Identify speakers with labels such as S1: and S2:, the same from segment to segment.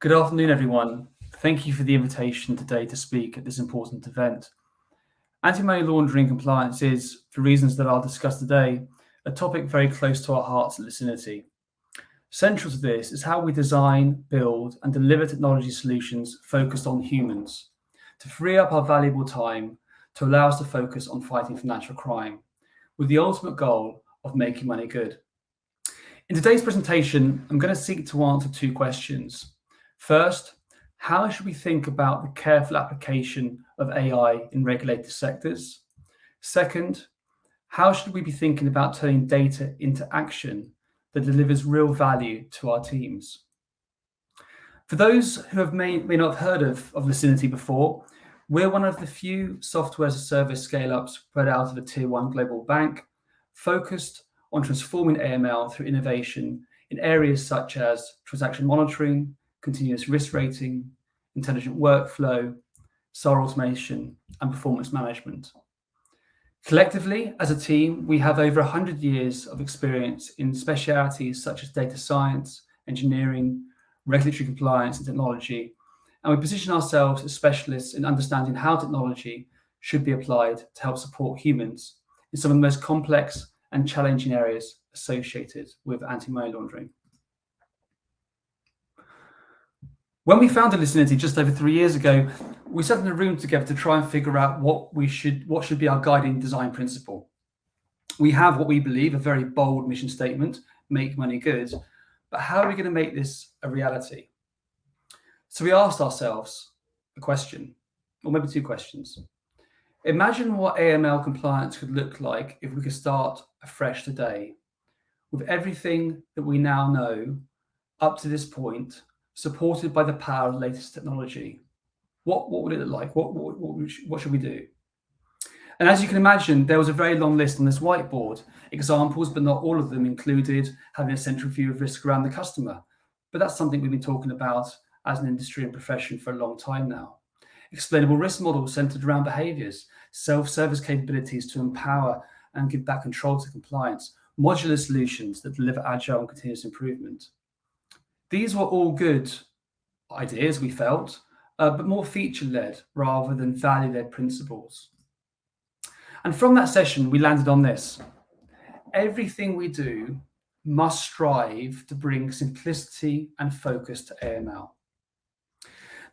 S1: Good afternoon, everyone. Thank you for the invitation today to speak at this important event. Anti-money laundering compliance is, for reasons that I'll discuss today, a topic very close to our hearts at Lucinity. Central to this is how we design, build, and deliver technology solutions focused on humans to free up our valuable time to allow us to focus on fighting financial crime, with the ultimate goal of making money good. In today's presentation, I'm going to seek to answer two questions. First, how should we think about the careful application of AI in regulated sectors? Second, how should we be thinking about turning data into action that delivers real value to our teams? For those who may not have heard of Lucinity before, we're one of the few software as a service scale-ups spread out of a tier 1 global bank, focused on transforming AML through innovation in areas such as transaction monitoring, continuous risk rating, intelligent workflow, SAR automation, and performance management. Collectively, as a team, we have over 100 years of experience in specialities such as data science, engineering, regulatory compliance, and technology, and we position ourselves as specialists in understanding how technology should be applied to help support humans in some of the most complex and challenging areas associated with anti-money laundering. When we founded Lucinity just over 3 years ago, we sat in a room together to try and figure out what should be our guiding design principle. We have what we believe a very bold mission statement: make money good. But how are we going to make this a reality? So we asked ourselves a question, or maybe two questions. Imagine what AML compliance could look like if we could start afresh today, with everything that we now know up to this point, supported by the power of the latest technology. What would it look like? What should we do? And as you can imagine, there was a very long list on this whiteboard. Examples, but not all of them, included having a central view of risk around the customer. But that's something we've been talking about as an industry and profession for a long time now. Explainable risk models centered around behaviors, self-service capabilities to empower and give back control to compliance, modular solutions that deliver agile and continuous improvement. These were all good ideas, we felt, but more feature-led rather than value-led principles. And from that session, we landed on this. Everything we do must strive to bring simplicity and focus to AML.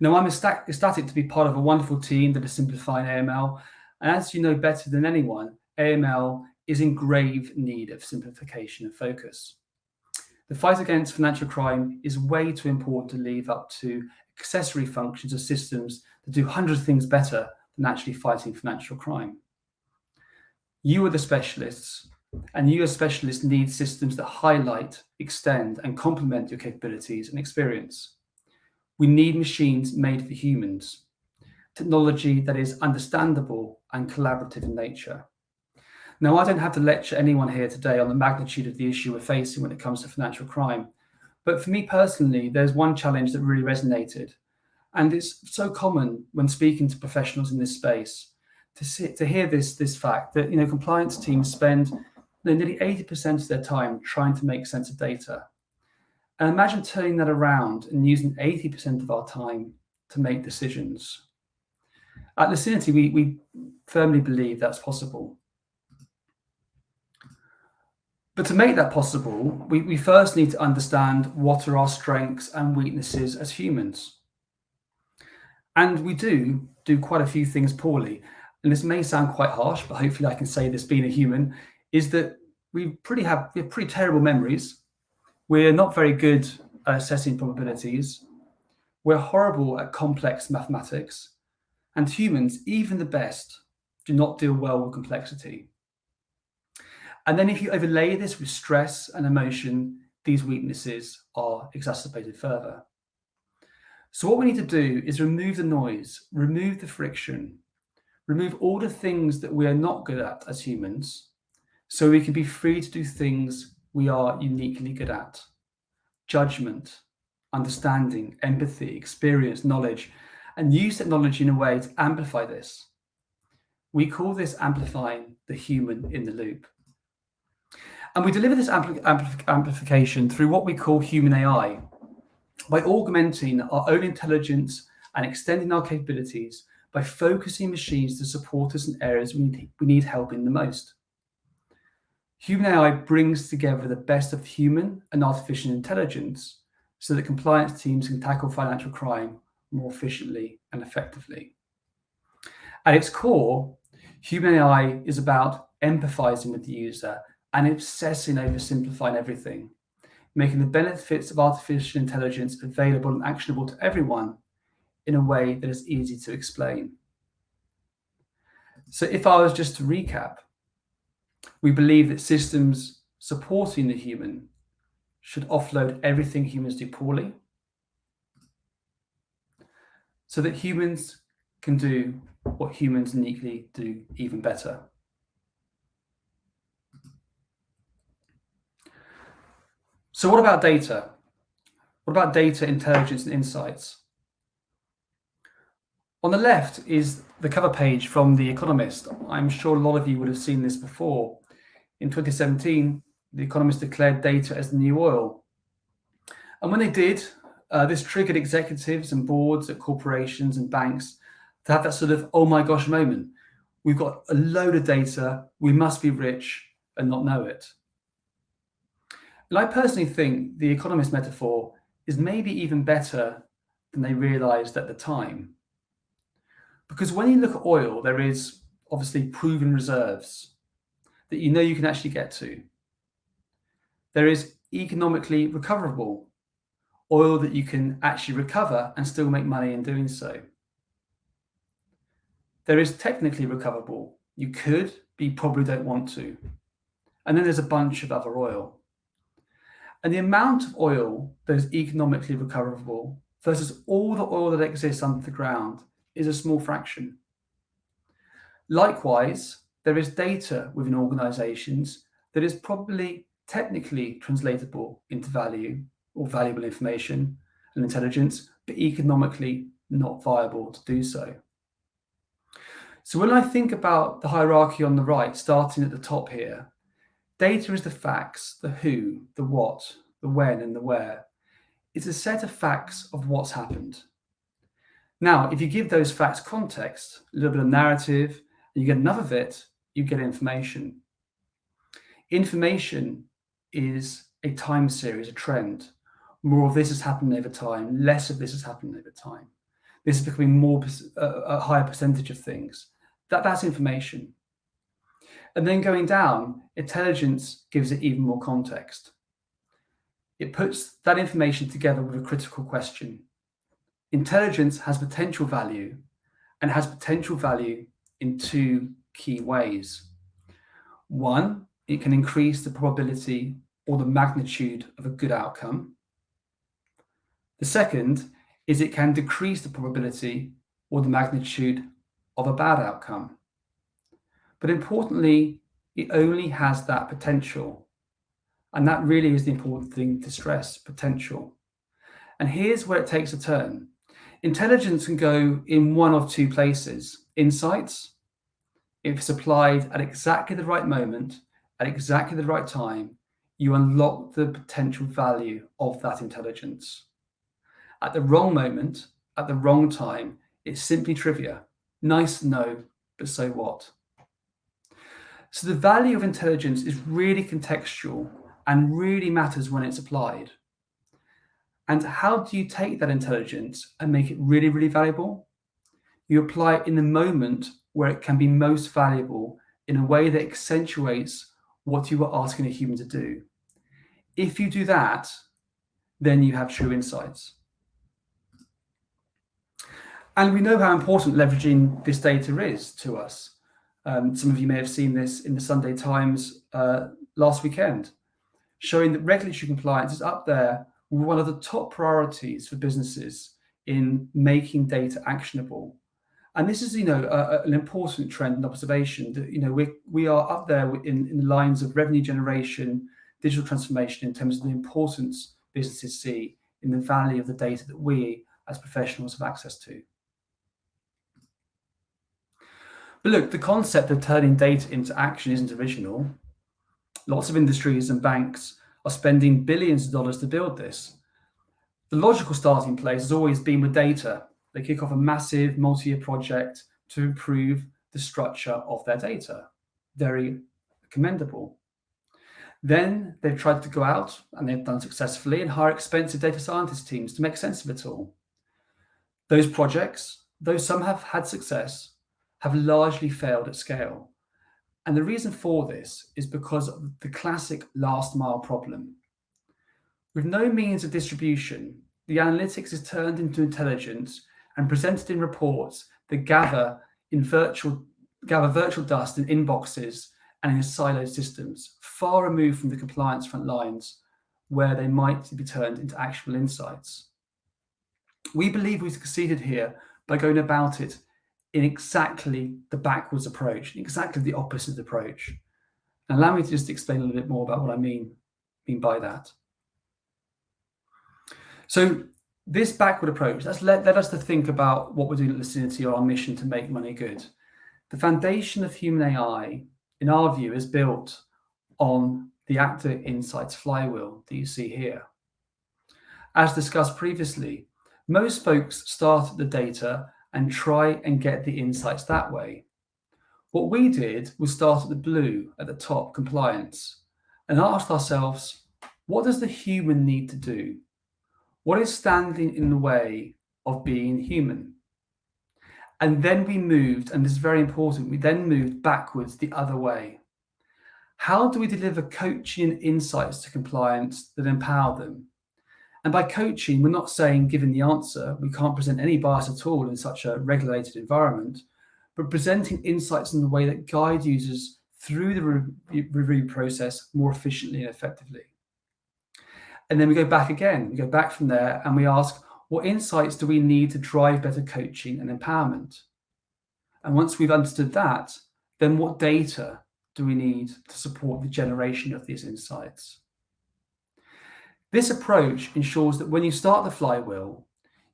S1: Now, I'm ecstatic to be part of a wonderful team that is simplifying AML. And as you know better than anyone, AML is in grave need of simplification and focus. The fight against financial crime is way too important to leave up to accessory functions of systems that do hundreds of things better than actually fighting financial crime. You are the specialists, and you as specialists need systems that highlight, extend, and complement your capabilities and experience. We need machines made for humans, technology that is understandable and collaborative in nature. Now, I don't have to lecture anyone here today on the magnitude of the issue we're facing when it comes to financial crime. But for me personally, there's one challenge that really resonated. And it's so common when speaking to professionals in this space to hear this fact that compliance teams spend nearly 80% of their time trying to make sense of data. And imagine turning that around and using 80% of our time to make decisions. At Lucinity, we firmly believe that's possible. But to make that possible, we first need to understand what are our strengths and weaknesses as humans. And we do quite a few things poorly. And this may sound quite harsh, but hopefully I can say this being a human, is that we have pretty terrible memories. We're not very good at assessing probabilities. We're horrible at complex mathematics. And humans, even the best, do not deal well with complexity. And then if you overlay this with stress and emotion, these weaknesses are exacerbated further. So what we need to do is remove the noise, remove the friction, remove all the things that we are not good at as humans, so we can be free to do things we are uniquely good at. Judgment, understanding, empathy, experience, knowledge, and use technology in a way to amplify this. We call this amplifying the human in the loop. And we deliver this amplification through what we call human AI. by augmenting our own intelligence and extending our capabilities by focusing machines to support us in areas we need help in the most. Human AI brings together the best of human and artificial intelligence so that compliance teams can tackle financial crime more efficiently and effectively. At its core, human AI is about empathizing with the user and obsessing over simplifying everything, making the benefits of artificial intelligence available and actionable to everyone in a way that is easy to explain. So if I was just to recap, we believe that systems supporting the human should offload everything humans do poorly so that humans can do what humans uniquely do even better. So what about data? What about data, intelligence, and insights? On the left is the cover page from The Economist. I'm sure a lot of you would have seen this before. In 2017, The Economist declared data as the new oil. And when they did, this triggered executives and boards at corporations and banks to have that sort of, oh my gosh moment. We've got a load of data, we must be rich and not know it. And I personally think the Economist metaphor is maybe even better than they realized at the time. Because when you look at oil, there is obviously proven reserves that you know you can actually get to. There is economically recoverable oil that you can actually recover and still make money in doing so. There is technically recoverable. You could, but you probably don't want to. And then there's a bunch of other oil. And the amount of oil that is economically recoverable versus all the oil that exists under the ground is a small fraction. Likewise, there is data within organizations that is probably technically translatable into value or valuable information and intelligence, but economically not viable to do so. So when I think about the hierarchy on the right, starting at the top here, data is the facts, the who, the what, the when, and the where. It's a set of facts of what's happened. Now, if you give those facts context, a little bit of narrative, and you get enough of it, you get information. Information is a time series, a trend. More of this has happened over time, less of this has happened over time. This is becoming a higher percentage of things. That's information. And then going down, intelligence gives it even more context. It puts that information together with a critical question. Intelligence has potential value and has potential value in two key ways. One, it can increase the probability or the magnitude of a good outcome. The second is it can decrease the probability or the magnitude of a bad outcome. But importantly, it only has that potential. And that really is the important thing to stress, potential. And here's where it takes a turn. Intelligence can go in one of two places. Insights, if it's applied at exactly the right moment, at exactly the right time, you unlock the potential value of that intelligence. At the wrong moment, at the wrong time, it's simply trivia. Nice to know, but so what? So the value of intelligence is really contextual and really matters when it's applied. And how do you take that intelligence and make it really, really valuable? You apply it in the moment where it can be most valuable in a way that accentuates what you are asking a human to do. If you do that, then you have true insights. And we know how important leveraging this data is to us. Some of you may have seen this in the Sunday Times last weekend, showing that regulatory compliance is up there with one of the top priorities for businesses in making data actionable. And this is, an important trend and observation that, we are up there in the lines of revenue generation, digital transformation in terms of the importance businesses see in the value of the data that we as professionals have access to. But look, the concept of turning data into action isn't original. Lots of industries and banks are spending billions of dollars to build this. The logical starting place has always been with data. They kick off a massive multi-year project to improve the structure of their data. Very commendable. Then they've tried to go out, and they've done successfully, and hire expensive data scientist teams to make sense of it all. Those projects, though some have had success, have largely failed at scale. And the reason for this is because of the classic last mile problem. With no means of distribution, the analytics is turned into intelligence and presented in reports that gather virtual dust in inboxes and in siloed systems, far removed from the compliance front lines, where they might be turned into actionable insights. We believe we've succeeded here by going about it in exactly the backwards approach, exactly the opposite approach. And allow me to just explain a little bit more about what I mean by that. So this backward approach, that's led us to think about what we're doing at Lucinity or our mission to make money good. The foundation of human AI, in our view, is built on the actor insights flywheel that you see here. As discussed previously, most folks start at the data and try and get the insights that way. What we did was start at the blue at the top, compliance, and asked ourselves, what does the human need to do? What is standing in the way of being human? And then we moved, and this is very important, we then moved backwards the other way. How do we deliver coaching and insights to compliance that empower them? And by coaching, we're not saying given the answer, we can't present any bias at all in such a regulated environment, but presenting insights in the way that guide users through the review process more efficiently and effectively. And then we go back again, we go back from there and we ask, what insights do we need to drive better coaching and empowerment? And once we've understood that, then what data do we need to support the generation of these insights? This approach ensures that when you start the flywheel,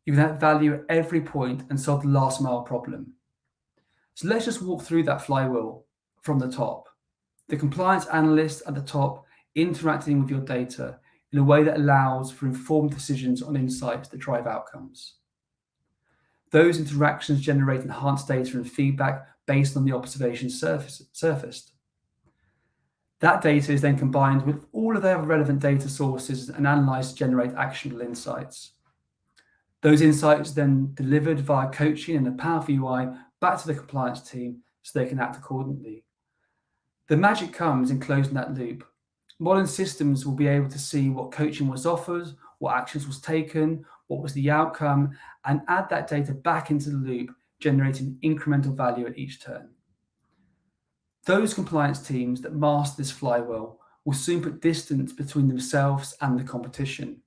S1: you can add value at every point and solve the last mile problem. So let's just walk through that flywheel from the top. The compliance analyst at the top interacting with your data in a way that allows for informed decisions on insights that drive outcomes. Those interactions generate enhanced data and feedback based on the observations surfaced. That data is then combined with all of their relevant data sources and analyzed to generate actionable insights. Those insights then delivered via coaching and a powerful UI back to the compliance team so they can act accordingly. The magic comes in closing that loop. Modern systems will be able to see what coaching was offered, what actions was taken, what was the outcome, and add that data back into the loop, generating incremental value at each turn. Those compliance teams that master this flywheel will soon put distance between themselves and the competition.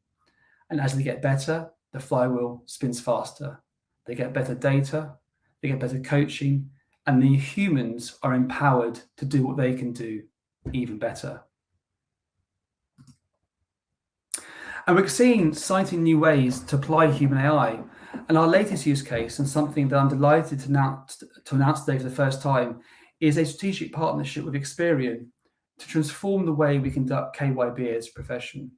S1: And as they get better, the flywheel spins faster. They get better data, they get better coaching, and the humans are empowered to do what they can do even better. And we're seeing exciting new ways to apply human AI. And our latest use case, and something that I'm delighted to announce today for the first time, is a strategic partnership with Experian to transform the way we conduct KYB as a profession.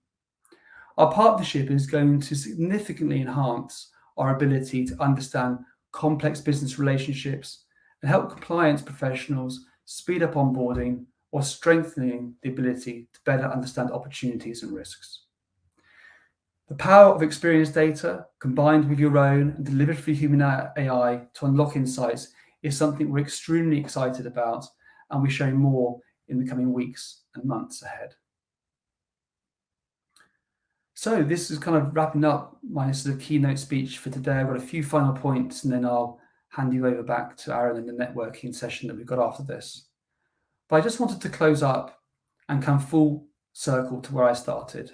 S1: Our partnership is going to significantly enhance our ability to understand complex business relationships and help compliance professionals speed up onboarding or strengthening the ability to better understand opportunities and risks. The power of Experian's data, combined with your own and delivered through human AI to unlock insights, is something we're extremely excited about, and we're showing more in the coming weeks and months ahead. So this is kind of wrapping up my sort of keynote speech for today. I've got a few final points, and then I'll hand you over back to Aaron in the networking session that we've got after this. But I just wanted to close up and come full circle to where I started.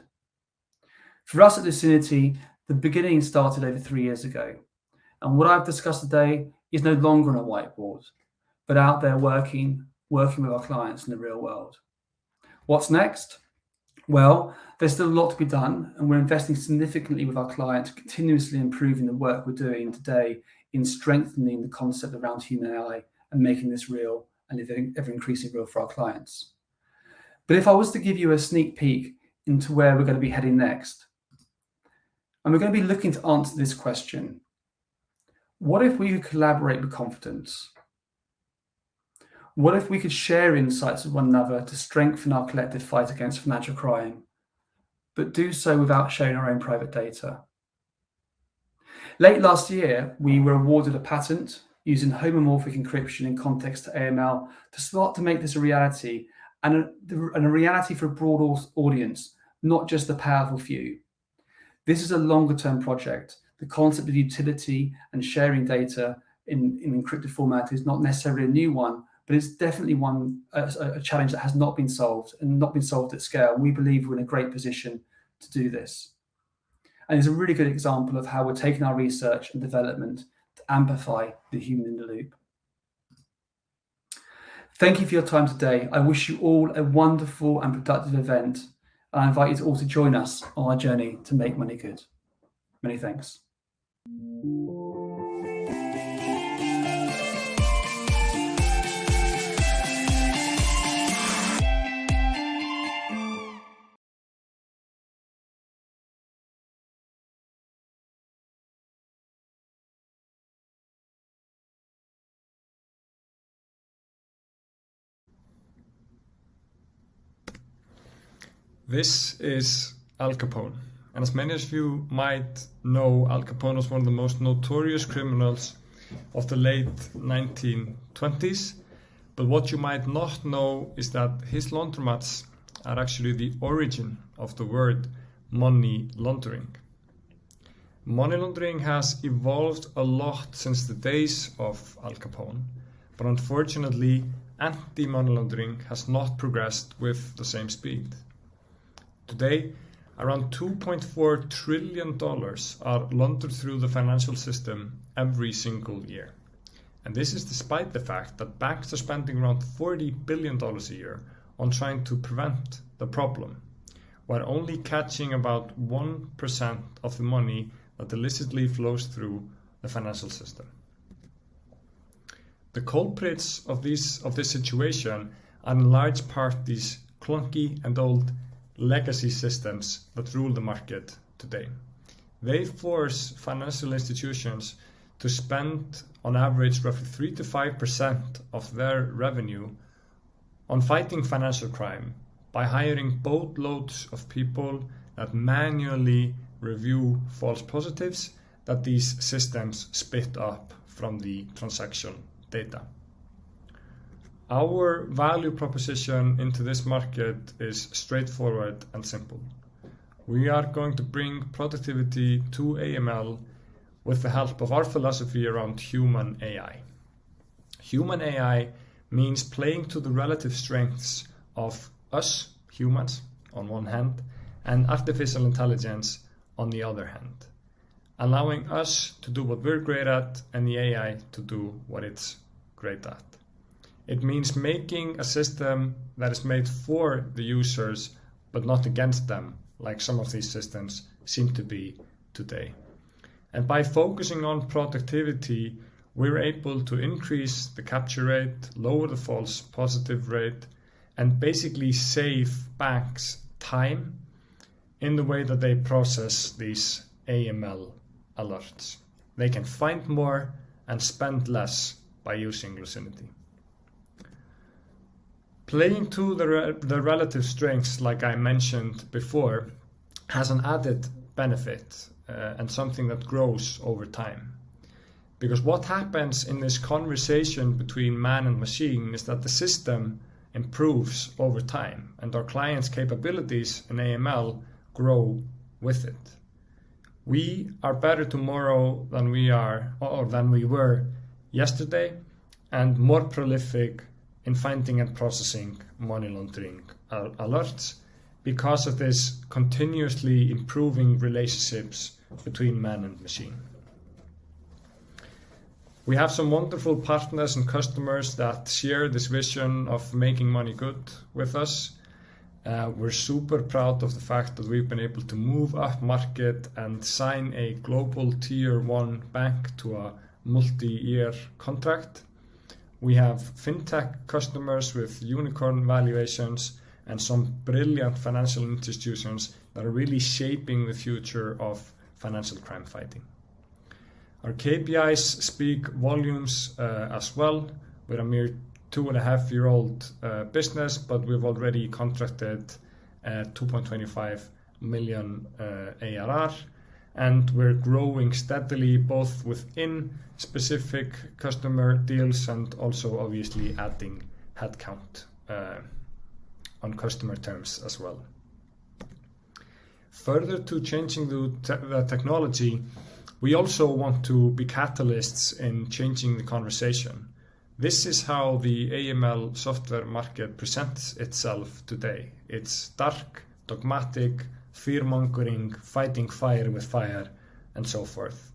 S1: For us at Lucinity, the beginning started over 3 years ago. And what I've discussed today is no longer on a whiteboard, but out there working with our clients in the real world. What's next? Well, there's still a lot to be done, and we're investing significantly with our clients, continuously improving the work we're doing today in strengthening the concept around human AI and making this real and ever increasing real for our clients. But if I was to give you a sneak peek into where we're going to be heading next, And we're going to be looking to answer this question. What if we could collaborate with confidence? What if we could share insights with one another to strengthen our collective fight against financial crime, but do so without sharing our own private data? Late last year, we were awarded a patent using homomorphic encryption in context to AML to start to make this a reality, and a reality for a broad audience, not just the powerful few. This is a longer term project. The concept of utility and sharing data in encrypted format is not necessarily a new one, but it's definitely a challenge that has not been solved and not been solved at scale. We believe we're in a great position to do this. And it's a really good example of how we're taking our research and development to amplify the human in the loop. Thank you for your time today. I wish you all a wonderful and productive event. I invite you all to join us on our journey to make money good. Many thanks.
S2: This is Al Capone, and as many of you might know, Al Capone was one of the most notorious criminals of the late 1920s, but what you might not know is that his laundromats are actually the origin of the word money laundering. Money laundering has evolved a lot since the days of Al Capone, but unfortunately anti-money laundering has not progressed with the same speed. Today, around $2.4 trillion are laundered through the financial system every single year. And this is despite the fact that banks are spending around $40 billion a year on trying to prevent the problem, while only catching about 1% of the money that illicitly flows through the financial system. The culprits of this situation are in large part these clunky and old legacy systems that rule the market today. They force financial institutions to spend on average roughly 3 to 5% of their revenue on fighting financial crime by hiring boatloads of people that manually review false positives that these systems spit up from the transaction data. Our value proposition into this market is straightforward and simple. We are going to bring productivity to AML with the help of our philosophy around human AI. Human AI means playing to the relative strengths of us, humans, on one hand, and artificial intelligence on the other hand, allowing us to do what we're great at and the AI to do what it's great at. It means making a system that is made for the users, but not against them, like some of these systems seem to be today. And by focusing on productivity, we're able to increase the capture rate, lower the false positive rate, and basically save banks time in the way that they process these AML alerts. They can find more and spend less by using Lucinity. Playing to the relative strengths, like I mentioned before, has an added benefit and something that grows over time. Because what happens in this conversation between man and machine is that the system improves over time and our clients' capabilities in AML grow with it. We are better tomorrow than we were yesterday, and more prolific in finding and processing money laundering alerts because of this continuously improving relationships between man and machine. We have some wonderful partners and customers that share this vision of making money good with us. We're super proud of the fact that we've been able to move up market and sign a global tier 1 bank to a multi-year contract. We have fintech customers with unicorn valuations and some brilliant financial institutions that are really shaping the future of financial crime fighting. Our KPIs speak volumes as well. We're a mere 2.5-year-old business, but we've already contracted 2.25 million ARR, and we're growing steadily both within specific customer deals and also obviously adding headcount on customer terms as well. Further to changing the technology, we also want to be catalysts in changing the conversation. This is how the AML software market presents itself today. It's dark, dogmatic, fear-mongering, fighting fire with fire, and so forth.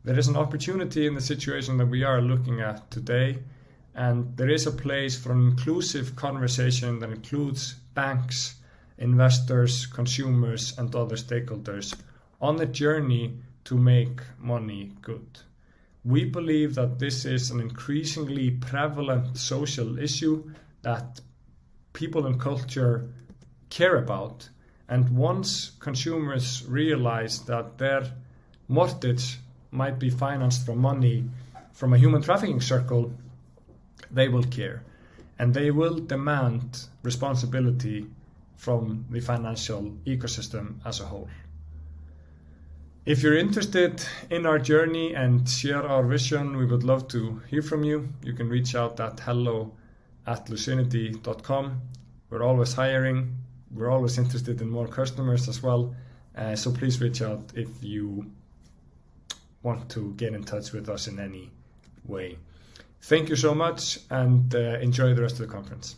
S2: There is an opportunity in the situation that we are looking at today, and there is a place for an inclusive conversation that includes banks, investors, consumers, and other stakeholders on the journey to make money good. We believe that this is an increasingly prevalent social issue that people and culture care about, and once consumers realize that their mortgage might be financed from money from a human trafficking circle, they will care, and they will demand responsibility from the financial ecosystem as a whole. If you're interested in our journey and share our vision, we would love to hear from you. You can reach out at hello@lucinity.com. We're always hiring. We're always interested in more customers as well. So please reach out if you want to get in touch with us in any way. Thank you so much, and enjoy the rest of the conference.